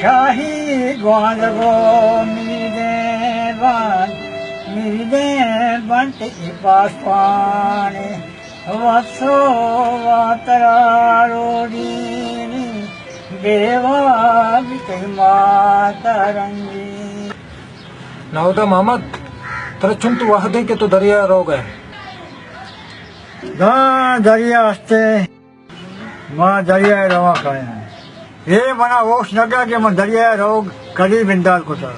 शाही ग्वाल गो मीदे बंट पासवाने वसो वातरारोडीनी देवा माता रंगी। नाउदा मोहम्मद तेरे चुंत वहदे के तो दरिया रोग है दरिया हस्ते मां दरिया रवा खाए हैं ये मना वोश नगा के मन दरिया रोग कदी बिंदाल को था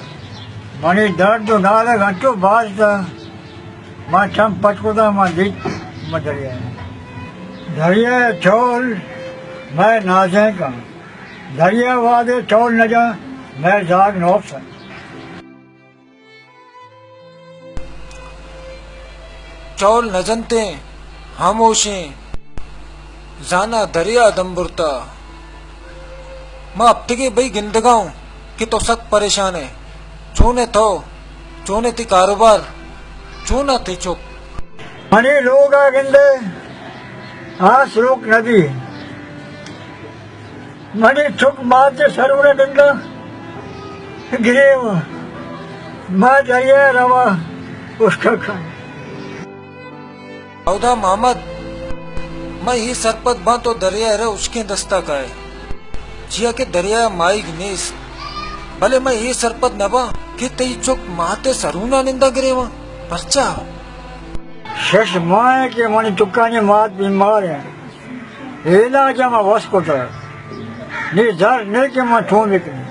मनी दर्द तो नाले घंटो बाज था मां चम पटको था मां दिख मां दरिया चौल मैं नाजे का दरिया वादे चौल न जा मैं जाग नौफ सा चौल न जनते खामोशें जाना दरिया दम्बुरता मैं अब तक भाई गिंदगाऊं कि तो सख्त परेशान है चोने तो चोने थी कारोबार चोना थी चुप मनी लोग आ गिंदे आस रोक नदी मनी चुप माते सरुने गिंदा गिरे मां दरिया रवा उसका खान औदा मोहम्मद मैं ही सरपत बा तो दरिया रे उसके दस्ता का है जिया के दरिया माई गनेस भले मैं ही सरपत न बा कि तई चुक माते सरूना निंदा गिरे वहां पर्चा शश माए के मनी चुकाने मात बीमार है इलाज में वस को था नी जर ने के मैं ठों निकली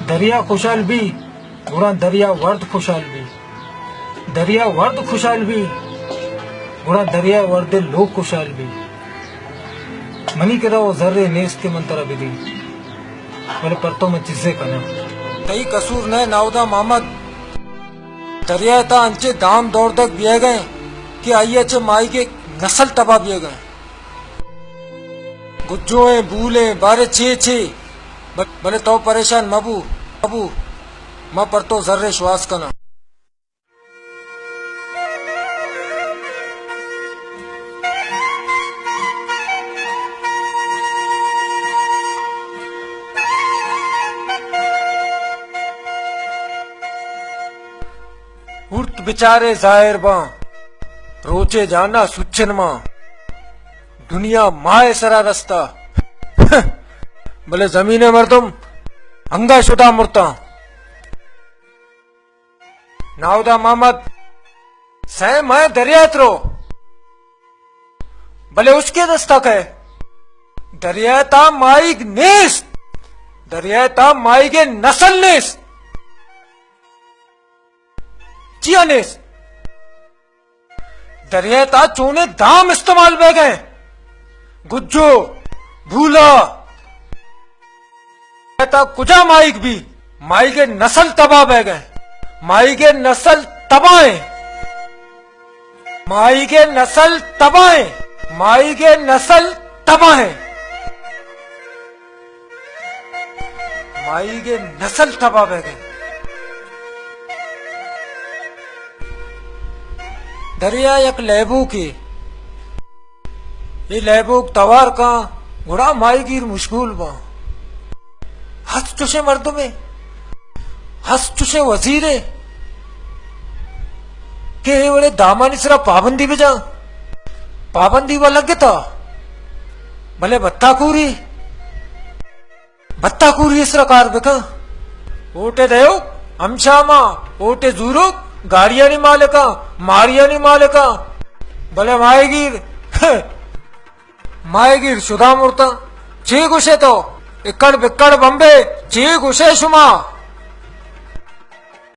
दरिया खुशहाल भी गुणा दरिया वर्द खुशहाल भी दरिया वर्द खुशहाल भी गुणा दरिया वर्द लोग खुशहाल भी मनी के रहो जर्रे नेस के मंतरा भी दी बोले पर तो मैं चीजें करना कई कसूर न नाउदा मोहम्मद दरिया ता अंचे दाम दौड़ तक बिया गए कि आइए अच्छे माई के नस्ल तबाह बिया गए गुज्जोए भूले बारे छे भले तो परेशान मबू मबू मैं पर तो जर्रे श्वास करना उर्त बेचारे जाहिर बा रोचे जाना सुचन मां दुनिया माए सरा रस्ता भले जमीने मर्दुम अंगा शुदा मुर्ता नाउदा मोहम्मद सह मैं दरिया रो भले उसके दस्ता है दरिया ता माई नेस दरिया ता माई के नस्ल नेस चियानेस दरिया ता चोने दाम इस्तेमाल बह गए गुज्जो भूला ता कुजा माइक भी माई के नस्ल तबाह बह गए माई के नस्ल तबाह माई के नस्ल तबाह माई के नस्ल तबाह माई के नस्ल तबाह बह गए दरिया एक लहबू की ये लहबू तवार का घोड़ा माई गिर मुश्किल बा हंस चुसे मर्दों में हंस चुसे वजीरे के बोले दामन इसरा पाबंदी बजा पाबंदी वाला था भले बत्ताकूरी इसरा कार बेका ओटे दयो हमशामा ओटे जूरुक गाड़िया नहीं मालिका मारिया नहीं मालिका भले माएगीर शुदा मुर्ता ची गुशे तो इक्कड़ बिक्कड़ बम्बे ची गुशे शुमा